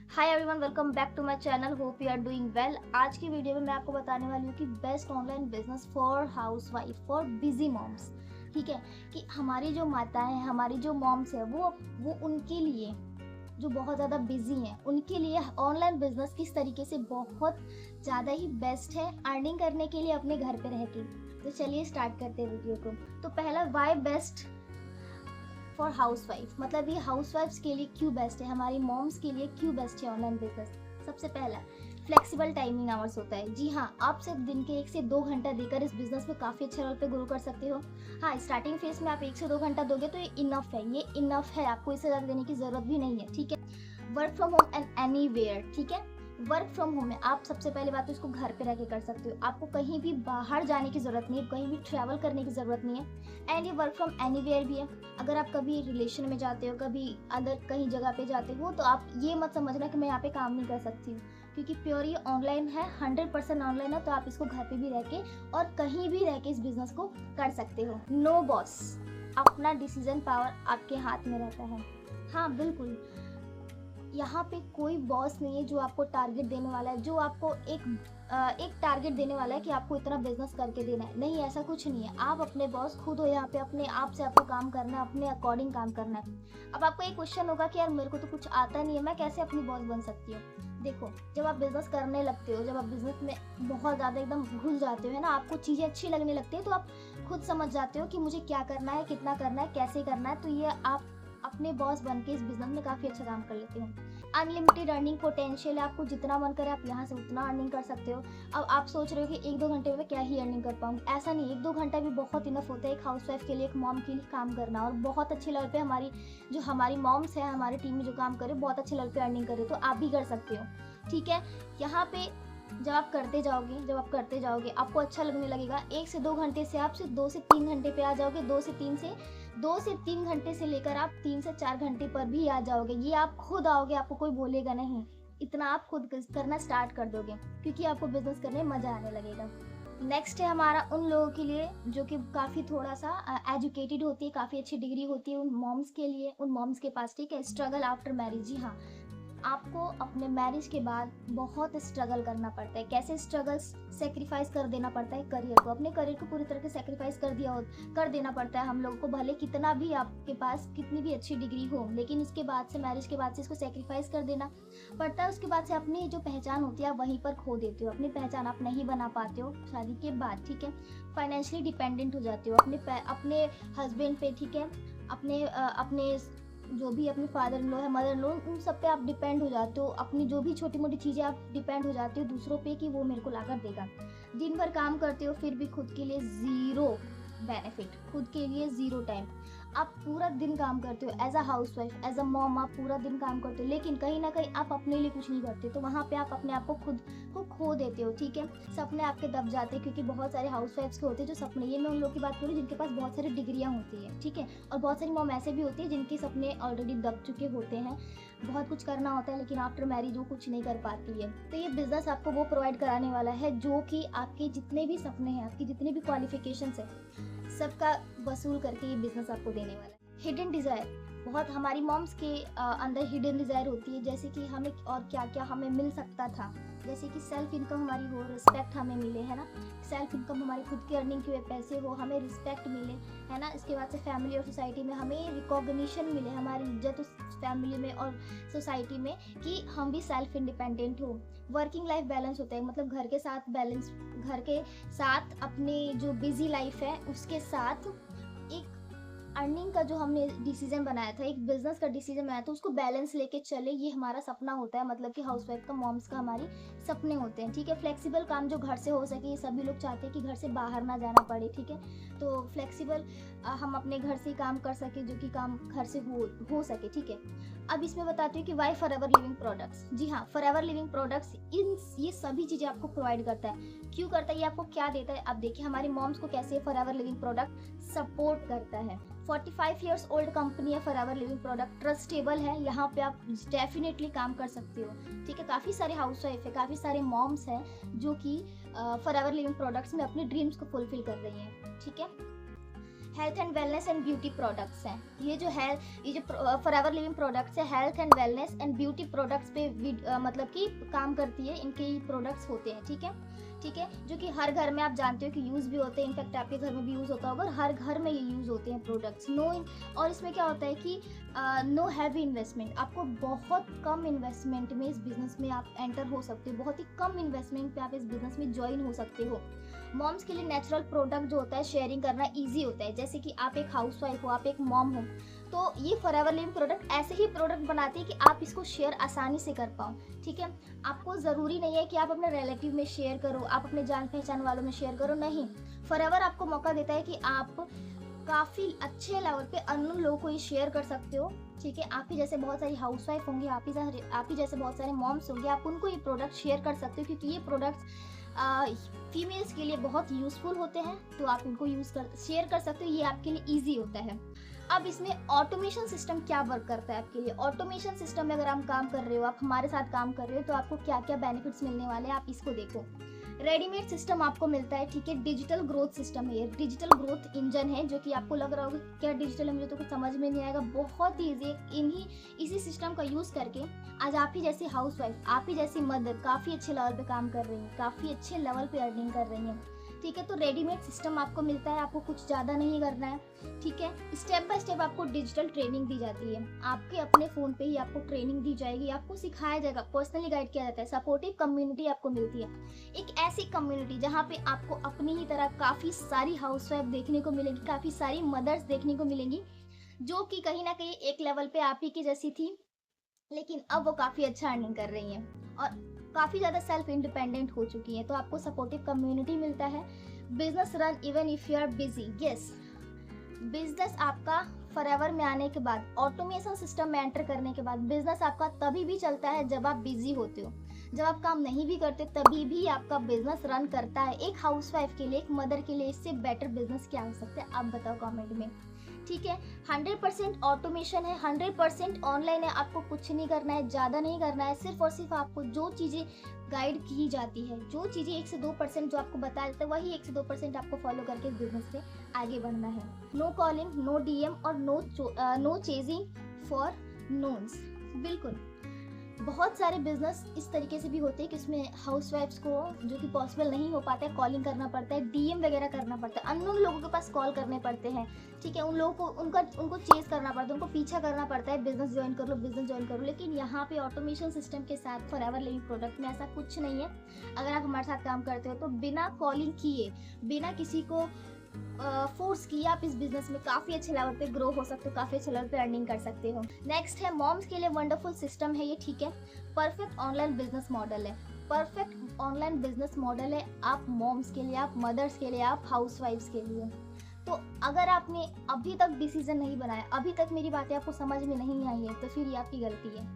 Hi everyone, welcome back to my channel. Hope you are doing well. आज की video में मैं आपको बताने वाली हूँ कि best online business for housewife, for busy moms. ठीक है कि हमारी जो माताएं हैं, हमारी जो मॉम्स है, वो उनके लिए जो बहुत ज़्यादा बिजी हैं, उनके लिए ऑनलाइन बिजनेस किस तरीके से बहुत ज़्यादा ही बेस्ट है अर्निंग करने के लिए अपने घर पे रह के। तो चलिए स्टार्ट करते हैं वीडियो को। तो पहला, वाई बेस्ट फॉर हाउसवाइफ, मतलब ये हाउसवाइफ्स के लिए क्यों बेस्ट है, हमारी मॉम्स के लिए क्यों बेस्ट है ऑनलाइन बिजनेस। सबसे पहला, फ्लेक्सिबल टाइमिंग आवर्स होता है। जी हाँ, आप सिर्फ दिन के 1 से 2 घंटा देकर इस बिजनेस में काफ़ी अच्छे लेवल पे ग्रो कर सकते हो। हाँ, स्टार्टिंग फेज में आप 1 से 2 घंटा दोगे तो ये इनफ है, आपको इससे ज़्यादा देने की ज़रूरत भी नहीं है। ठीक है, work from home and anywhere. ठीक है, वर्क फ्रॉम होम में आप सबसे पहले बात तो इसको घर पे रह के कर सकते हो, आपको कहीं भी बाहर जाने की ज़रूरत नहीं है, कहीं भी ट्रैवल करने की ज़रूरत नहीं है। एंड ये वर्क फ्रॉम एनीवेयर भी है। अगर आप कभी रिलेशन में जाते हो, कभी अदर कहीं जगह पे जाते हो, तो आप ये मत समझना कि मैं यहाँ पे काम नहीं कर सकती हूँ, क्योंकि प्योर ये ऑनलाइन है, 100% ऑनलाइन है। तो आप इसको घर पे भी रह के और कहीं भी रह के इस बिजनेस को कर सकते हो। नो बॉस, अपना डिसीजन पावर आपके हाथ में रहता है। हाँ बिल्कुल, यहाँ पे कोई बॉस नहीं है जो आपको टारगेट देने वाला है, जो आपको एक टारगेट देने वाला है कि आपको इतना बिजनेस करके देना है। नहीं, ऐसा कुछ नहीं है। आप अपने बॉस खुद हो यहाँ पे, अपने आप से आपको काम करना है, अपने अकॉर्डिंग काम करना है। अब आपको एक क्वेश्चन होगा कि यार मेरे को तो कुछ आता नहीं है, मैं कैसे अपनी बॉस बन सकती हूँ। देखो, जब आप बिजनेस करने लगते हो, जब आप बिजनेस में बहुत ज़्यादा एकदम घुस जाते हो, है ना, आपको चीज़ें अच्छी लगने लगती है, तो आप खुद समझ जाते हो कि मुझे क्या करना है, कितना करना है, कैसे करना है। तो ये आप अपने बॉस बन के इस बिजनेस में काफ़ी अच्छा काम कर लेते हो। अनलिमिटेड अर्निंग पोटेंशियल है, आपको जितना मन करे आप यहाँ से उतना अर्निंग कर सकते हो। अब आप सोच रहे हो कि 1-2 घंटे में क्या ही अर्निंग कर पाऊँ, ऐसा नहीं। 1-2 घंटा भी बहुत इनफ होता है एक हाउसवाइफ के लिए, एक मॉम के लिए काम करना। और बहुत अच्छे लेवल पे हमारी मॉम्स है, हमारी टीम में जो काम करे, बहुत अच्छे लेवल पे अर्निंग करे, तो आप भी कर सकते हो। ठीक है, यहाँ पे जब आप करते जाओगे आपको अच्छा लगने लगेगा। 1 से 2 घंटे से आप सिर्फ 2 से 3 घंटे पे आ जाओगे। 2 से 3 घंटे से लेकर आप 3 से 4 घंटे पर भी आ जाओगे। ये आप खुद आओगे, आपको कोई बोलेगा नहीं। इतना आप खुद करना स्टार्ट कर दोगे, क्योंकि आपको बिजनेस करने में मजा आने लगेगा। नेक्स्ट है हमारा उन लोगों के लिए जो कि काफ़ी थोड़ा सा एजुकेटेड होती है, काफ़ी अच्छी डिग्री होती है, उन मॉम्स के लिए, उन मॉम्स के पास। ठीक है, स्ट्रगल आफ्टर मैरिज। जी हाँ, आपको अपने मैरिज के बाद बहुत स्ट्रगल करना पड़ता है। कैसे स्ट्रगल? सेक्रीफाइस कर देना पड़ता है करियर को, अपने करियर को पूरी तरह से सेक्रीफाइस कर देना पड़ता है हम लोगों को। भले कितना भी आपके पास कितनी भी अच्छी डिग्री हो, लेकिन इसके बाद से, मैरिज के बाद से इसको सेक्रीफाइस कर देना पड़ता है। उसके बाद से अपनी जो पहचान होती है आप वहीं पर खो देते हो, अपनी पहचान आप नहीं बना पाते हो शादी के बाद। ठीक है, फाइनेंशियली डिपेंडेंट हो जाते हो अपने हस्बैंड पे। ठीक है, अपने जो भी अपने फादर इन लॉ है, मदर इन लॉ, उन सब पे आप डिपेंड हो जाते हो। अपनी जो भी छोटी मोटी चीज़ें आप डिपेंड हो जाते हो दूसरों पे कि वो मेरे को लाकर देगा। दिन भर काम करते हो, फिर भी खुद के लिए ज़ीरो बेनिफिट, खुद के लिए ज़ीरो टाइम। आप पूरा दिन काम करते हो as a housewife, as a mom, आप पूरा दिन काम करते हो, लेकिन कहीं ना कहीं आप अपने लिए कुछ नहीं करते। तो वहाँ पे आप अपने आप को खुद को खो देते हो। ठीक है, सपने आपके दब जाते हैं, क्योंकि बहुत सारे हाउसवाइफ्स के होते हैं जो सपने, ये मैं उन लोगों की बात करूँ जिनके पास बहुत सारी डिग्रियाँ होती है। ठीक है, और बहुत सारी मॉम ऐसे भी होती है जिनके सपने ऑलरेडी दब चुके होते हैं, बहुत कुछ करना होता है, लेकिन आफ्टर मैरिज वो कुछ नहीं कर पाती है। तो ये बिजनेस आपको वो प्रोवाइड कराने वाला है जो कि आपके जितने भी सपने हैं, आपकी जितने भी क्वालिफिकेशंस है, सबका वसूल करके ये बिजनेस आपको देने वाला है। हिडन डिज़ायर, बहुत हमारी मॉम्स के अंदर हिडन डिज़ायर होती है, जैसे कि हमें और क्या क्या हमें मिल सकता था। जैसे कि सेल्फ इनकम हमारी हो, रिस्पेक्ट हमें मिले, है ना, सेल्फ इनकम, हमारी खुद की अर्निंग के पैसे हो, हमें रिस्पेक्ट मिले, है ना। इसके बाद से फैमिली और सोसाइटी में हमें रिकॉग्निशन मिले, हमारी इज्जत उस फैमिली में और सोसाइटी में कि हम भी सेल्फ इंडिपेंडेंट हो। वर्किंग लाइफ बैलेंस होता है, मतलब घर के साथ अपने जो बिजी लाइफ है उसके साथ एक अर्निंग का जो हमने डिसीजन बनाया था, एक बिजनेस का डिसीजन बनाया था, उसको बैलेंस लेके चले, ये हमारा सपना होता है। मतलब कि हाउसवाइफ का, मॉम्स का हमारी सपने होते हैं। ठीक है, फ्लेक्सिबल काम जो घर से हो सके, ये सभी लोग चाहते हैं कि घर से बाहर ना जाना पड़े। ठीक है, तो फ्लेक्सिबल हम अपने घर से ही काम कर सके, जो कि काम घर से हो सके। ठीक है, अब इसमें बताती हूँ कि वाई फॉरएवर लिविंग प्रोडक्ट्स। जी हाँ, फॉरएवर लिविंग प्रोडक्ट्स ये सभी चीज़ें आपको प्रोवाइड करता है। क्यों करता है, ये आपको क्या देता है? अब देखिए हमारी मॉम्स को कैसे फॉरएवर लिविंग प्रोडक्ट सपोर्ट करता है। 45 ईयर्स ओल्ड कंपनी है फॉरएवर लिविंग प्रोडक्ट, ट्रस्टेबल है, यहाँ पे आप डेफिनेटली काम कर सकते हो। ठीक है, काफ़ी सारे हाउसवाइफ है, काफ़ी सारे मॉम्स हैं जो कि फॉरएवर लिविंग प्रोडक्ट्स में अपने ड्रीम्स को फुलफिल कर रही हैं। ठीक है, health and wellness and beauty products हैं। ये जो फॉरएवर लिविंग प्रोडक्ट्स है health and wellness and beauty products पे मतलब कि काम करती है, इनके प्रोडक्ट्स होते हैं, ठीक है, जो कि हर घर में आप जानते हो कि यूज़ भी होते हैं, इनफैक्ट आपके घर में भी यूज़ होता होगा और हर घर में ये यूज़ होते हैं प्रोडक्ट्स। और इसमें क्या होता है कि नो हैवी इन्वेस्टमेंट, आपको बहुत कम इन्वेस्टमेंट में इस बिजनेस में आप एंटर हो सकते हो, बहुत ही कम इन्वेस्टमेंट पे आप इस बिजनेस में ज्वाइन हो सकते हो। मॉम्स के लिए नेचुरल प्रोडक्ट जो होता है शेयरिंग करना ईजी होता है, जैसे कि आप एक हाउसवाइफ हो, आप एक मॉम हो, तो ये फॉरएवर लिविंग प्रोडक्ट ऐसे ही प्रोडक्ट बनाती है कि आप इसको शेयर आसानी से कर पाओ, ठीक है। आपको ज़रूरी नहीं है कि आप अपने रिलेटिव में शेयर करो, आप अपने जान पहचान वालों में शेयर करो, नहीं। फॉरएवर आपको मौका देता है कि आप काफ़ी अच्छे लेवल पे अन्य लोगों को ये शेयर कर सकते हो, ठीक है। आप ही जैसे बहुत सारी हाउसवाइफ होंगी, आप ही जैसे बहुत सारे मॉम्स होंगे, आप उनको ये प्रोडक्ट शेयर कर सकते हो, क्योंकि ये प्रोडक्ट्स फीमेल्स के लिए बहुत यूज़फुल होते हैं, तो आप इनको शेयर कर सकते हो, ये आपके लिए ईजी होता है। अब इसमें ऑटोमेशन सिस्टम क्या वर्क करता है आपके लिए। ऑटोमेशन सिस्टम में अगर आप काम कर रहे हो, आप हमारे साथ काम कर रहे हो, तो आपको क्या क्या बेनिफिट्स मिलने वाले हैं आप इसको देखो। रेडीमेड सिस्टम आपको मिलता है, ठीक है। डिजिटल ग्रोथ सिस्टम है, ये डिजिटल ग्रोथ इंजन है, जो कि आपको लग रहा होगा क्या डिजिटल है, मुझे तो कुछ समझ में नहीं आएगा। बहुत ही ईजी इसी सिस्टम का यूज़ करके आज आप ही जैसी हाउसवाइफ, आप ही जैसी मदर काफ़ी अच्छे लेवल पे काम कर रही हैं, काफ़ी अच्छे लेवल पे अर्निंग कर रही हैं, ठीक है। तो रेडीमेड सिस्टम आपको मिलता है, आपको कुछ ज़्यादा नहीं करना है, ठीक है। स्टेप बाय स्टेप आपको डिजिटल ट्रेनिंग दी जाती है, आपके अपने फ़ोन पे ही आपको ट्रेनिंग दी जाएगी, आपको सिखाया जाएगा, पर्सनली गाइड किया जाता है। सपोर्टिव कम्युनिटी आपको मिलती है, एक ऐसी कम्युनिटी जहाँ पे आपको अपनी ही तरह काफ़ी सारी हाउसवाइफ देखने को मिलेगी, काफ़ी सारी मदर्स देखने को मिलेंगी, जो कि कहीं ना कहीं एक लेवल पे आप ही की जैसी थी, लेकिन अब वो काफ़ी अच्छा अर्निंग कर रही हैं और काफ़ी ज़्यादा सेल्फ इंडिपेंडेंट हो चुकी हैं। तो आपको सपोर्टिव कम्युनिटी मिलता है। Business run even if you are busy, yes. Business आपका फॉरएवर में आने के बाद, ऑटोमेशन सिस्टम में एंटर करने के बाद, बिजनेस आपका तभी भी चलता है जब आप बिजी होते हो। जब आप काम नहीं भी करते तभी भी आपका बिजनेस रन करता है। एक हाउसवाइफ के लिए, एक मदर के लिए इससे बेटर बिजनेस क्या हो सकता है, आप बताओ कमेंट में, ठीक है। 100% ऑटोमेशन है, 100% ऑनलाइन है, आपको कुछ नहीं करना है, ज़्यादा नहीं करना है, सिर्फ और सिर्फ आपको जो चीज़ें गाइड की जाती है, जो चीज़ें 1 से 2% जो आपको बताया जाता है, वही 1 से 2% आपको फॉलो करके बिजनेस से आगे बढ़ना है। नो कॉलिंग, नो डीएम और नो चेजिंग फॉर नोन्स, बिल्कुल। बहुत सारे बिजनेस इस तरीके से भी होते हैं कि उसमें हाउसवाइफ्स को, जो कि पॉसिबल नहीं हो पाता है, कॉलिंग करना पड़ता है, डीएम वगैरह करना पड़ता है, अननोन लोगों के पास कॉल करने पड़ते हैं, ठीक है। उन लोगों को उनको चेज करना पड़ता है, उनको पीछा करना पड़ता है, बिजनेस ज्वाइन कर लो, बिजनेस ज्वाइन करो। लेकिन यहाँ पे ऑटोमेशन सिस्टम के साथ फॉरएवर लिविंग प्रोडक्ट में ऐसा कुछ नहीं है। अगर आप हमारे साथ काम करते हो तो बिना कॉलिंग किए, बिना किसी को फोर्स किए आप इस बिजनेस में काफ़ी अच्छे लेवल पे ग्रो हो सकते हो, काफ़ी अच्छे लेवल पे अर्निंग कर सकते हो। नेक्स्ट है मॉम्स के लिए वंडरफुल सिस्टम है ये, ठीक है। परफेक्ट ऑनलाइन बिजनेस मॉडल है, परफेक्ट ऑनलाइन बिजनेस मॉडल है आप मॉम्स के लिए, आप मदर्स के लिए, आप हाउसवाइफ्स के लिए। तो अगर आपने अभी तक डिसीजन नहीं बनाया, अभी तक मेरी बातें आपको समझ में नहीं आई है, तो फिर ये आपकी गलती है।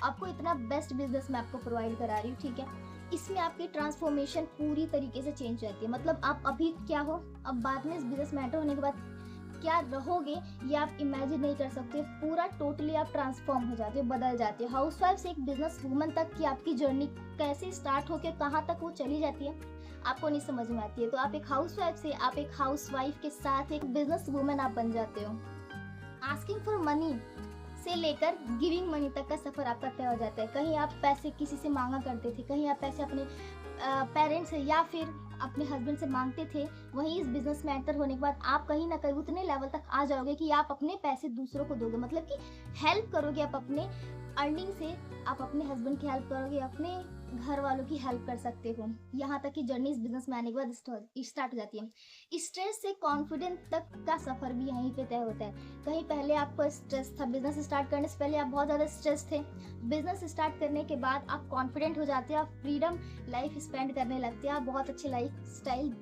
आपको इतना बेस्ट बिजनेस मैं आपको प्रोवाइड करा रही हूँ, ठीक है। इसमें आपकी ट्रांसफॉर्मेशन पूरी तरीके से चेंज रहती है। मतलब आप अभी क्या हो, अब बाद में इस बिजनेस में एंटर होने के बाद क्या रहोगे ये आप इमेजिन नहीं कर सकते। पूरा टोटली आप ट्रांसफॉर्म हो जाते हो, बदल जाते हो। हाउसवाइफ से एक बिजनेस वूमन तक की आपकी जर्नी कैसे स्टार्ट होकर कहाँ तक वो चली जाती है आपको नहीं समझ में आती है। तो आप एक हाउसवाइफ से, आप एक हाउसवाइफ के साथ एक बिजनेस वूमन आप बन जाते हो। आस्किंग फॉर मनी से लेकर गिविंग मनी तक का सफर आपका तय हो जाता है। कहीं आप पैसे किसी से मांगा करते थे, कहीं आप पैसे अपने पेरेंट्स से या फिर अपने हस्बैंड से मांगते थे, वहीं इस बिजनेस में एंटर होने के बाद आप कहीं ना कहीं उतने लेवल तक आ जाओगे कि आप अपने पैसे दूसरों को दोगे। मतलब कि हेल्प करोगे आप अपने अर्निंग से, आप अपने हस्बैंड की हेल्प करोगे, अपने घर वालों की हेल्प कर सकते हो। यहाँ तक कि जर्नी इस बिजनेस में आने के बाद स्टार्ट हो जाती है। स्ट्रेस से कॉन्फिडेंस तक का सफर भी यहीं पे तय होता है। कहीं पहले आपको स्ट्रेस था, बिजनेस स्टार्ट करने से पहले आप बहुत ज़्यादा स्ट्रेस थे, बिजनेस स्टार्ट करने के बाद आप कॉन्फिडेंट हो जाते हो, आप फ्रीडम लाइफ स्पेंड करने लगते हो, आप बहुत अच्छे लाइफ स्टाइल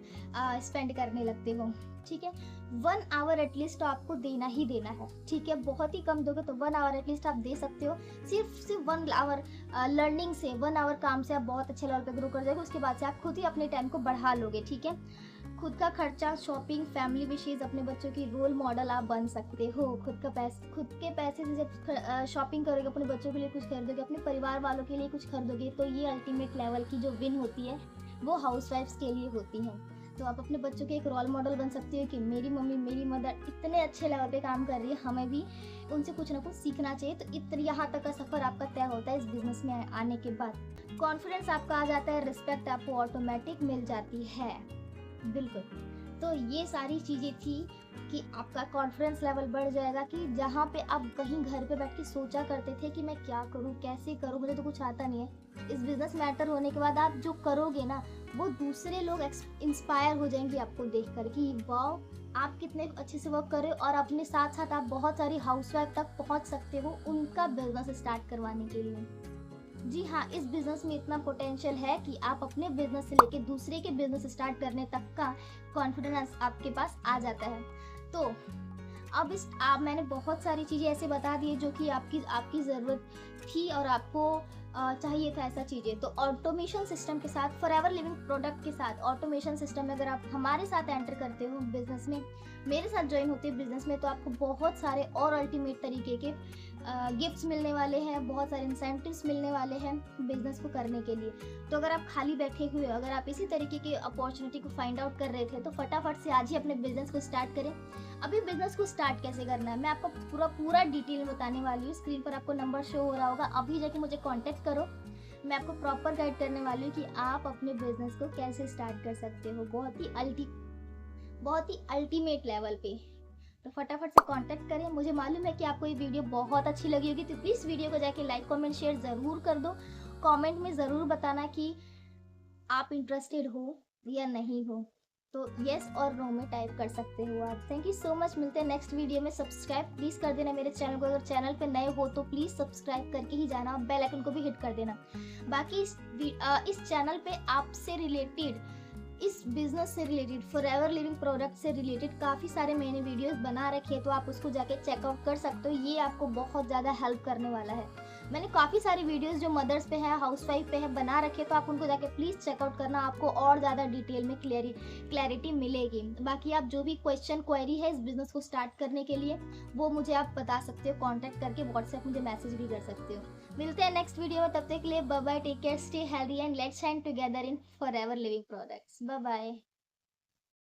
स्पेंड करने लगते हो, ठीक है। 1 आवर एटलीस्ट तो आपको देना ही देना है, ठीक है। बहुत ही कम दोगे तो 1 आवर एटलीस्ट आप दे सकते हो। सिर्फ 1 आवर लर्निंग से, 1 आवर काम से आप बहुत अच्छे लेवल पे ग्रो कर जाओगे। उसके बाद से आप खुद ही अपने टाइम को बढ़ा लोगे, ठीक है। खुद का खर्चा, शॉपिंग, फैमिली विशेष, अपने बच्चों की रोल मॉडल आप बन सकते हो। खुद के पैसे से जब शॉपिंग करोगे, अपने बच्चों के लिए कुछ खरीदोगे, अपने परिवार वालों के लिए कुछ खरीदोगे, तो ये अल्टीमेट लेवल की जो विन होती है वो हाउसवाइफ्स के लिए होती है। तो आप अपने बच्चों के एक रोल मॉडल बन सकती हो कि मेरी मम्मी, मेरी मदर इतने अच्छे लेवल पे काम कर रही है, हमें भी उनसे कुछ ना कुछ सीखना चाहिए। तो इतने यहाँ तक का सफ़र आपका तय होता है इस बिज़नेस में आने के बाद। कॉन्फिडेंस आपका आ जाता है, रिस्पेक्ट आपको ऑटोमेटिक मिल जाती है। बिल्कुल। तो ये सारी चीज़ें थी कि आपका कॉन्फिडेंस लेवल बढ़ जाएगा कि जहाँ पे आप कहीं घर पे बैठ के सोचा करते थे कि मैं क्या करूँ, कैसे करूँ, मुझे तो कुछ आता नहीं है। इस बिज़नेस मैटर होने के बाद आप जो करोगे ना, वो दूसरे लोग इंस्पायर हो जाएंगे आपको देख कर कि वाओ, आप कितने अच्छे से वर्क कर रहे हो, और अपने साथ साथ आप बहुत सारी हाउसवाइफ तक पहुँच सकते हो उनका बिज़नेस स्टार्ट करवाने के लिए। जी हाँ, इस बिज़नेस में इतना पोटेंशियल है कि आप अपने बिज़नेस से लेके दूसरे के बिज़नेस स्टार्ट करने तक का कॉन्फिडेंस आपके पास आ जाता है। तो अब मैंने बहुत सारी चीज़ें ऐसे बता दी है जो कि आपकी आपकी ज़रूरत थी और आपको चाहिए था ऐसा चीज़ें। तो ऑटोमेशन सिस्टम के साथ, फॉरएवर लिविंग प्रोडक्ट के साथ, ऑटोमेशन सिस्टम में अगर आप हमारे साथ एंटर करते हो बिज़नेस में, मेरे साथ ज्वाइन होते हो बिज़नेस में, तो आपको बहुत सारे और अल्टीमेट तरीके के गिफ्ट्स मिलने वाले हैं, बहुत सारे इंसेंटिव्स मिलने वाले हैं बिज़नेस को करने के लिए। तो अगर आप खाली बैठे हुए हो, अगर आप इसी तरीके की अपॉर्चुनिटी को फाइंड आउट कर रहे थे, तो फटाफट से आज ही अपने बिज़नेस को स्टार्ट करें। अभी बिज़नेस को स्टार्ट कैसे करना है मैं आपको पूरा डिटेल में बताने वाली हूँ। स्क्रीन पर आपको नंबर शो हो रहा होगा, अभी जाके मुझे कांटेक्ट करो। मैं आपको प्रॉपर गाइड करने वाली हूँ कि आप अपने बिज़नेस को कैसे स्टार्ट कर सकते हो बहुत ही अल्टीमेट लेवल पे। तो फटाफट से कांटेक्ट करें। मुझे मालूम है कि आपको ये वीडियो बहुत अच्छी लगी होगी, तो प्लीज़ वीडियो को जाके लाइक, कमेंट, शेयर ज़रूर कर दो। कमेंट में ज़रूर बताना कि आप इंटरेस्टेड हो या नहीं हो। तो येस और नो में टाइप कर सकते हो आप। Thank you so much. मिलते हैं नेक्स्ट वीडियो में। सब्सक्राइब प्लीज़ कर देना मेरे चैनल को। अगर चैनल पे नए हो तो प्लीज़ सब्सक्राइब करके ही जाना, बेल आइकन को भी हिट कर देना। बाकी इस चैनल पे आपसे रिलेटेड, इस बिज़नेस से रिलेटेड, फॉरएवर लिविंग प्रोडक्ट से रिलेटेड काफ़ी सारे मैंने वीडियोस बना रखे हैं, तो आप उसको जाके चेकआउट कर सकते हो। ये आपको बहुत ज़्यादा हेल्प करने वाला है। मैंने काफ़ी सारी वीडियोस जो मदर्स पे है, हाउसवाइफ पे है, बना रखे, तो आप उनको जाके प्लीज़ चेकआउट करना। आपको और ज़्यादा डिटेल में क्लैरिटी मिलेगी। बाकी आप जो भी क्वेरी है इस बिज़नेस को स्टार्ट करने के लिए, वो मुझे आप बता सकते हो, कॉन्टैक्ट करके व्हाट्सएप मुझे मैसेज भी कर सकते हो। मिलते हैं नेक्स्ट वीडियो में, तब तक के लिए bye bye, take care, stay healthy and let's shine together in Forever Living products. Bye bye.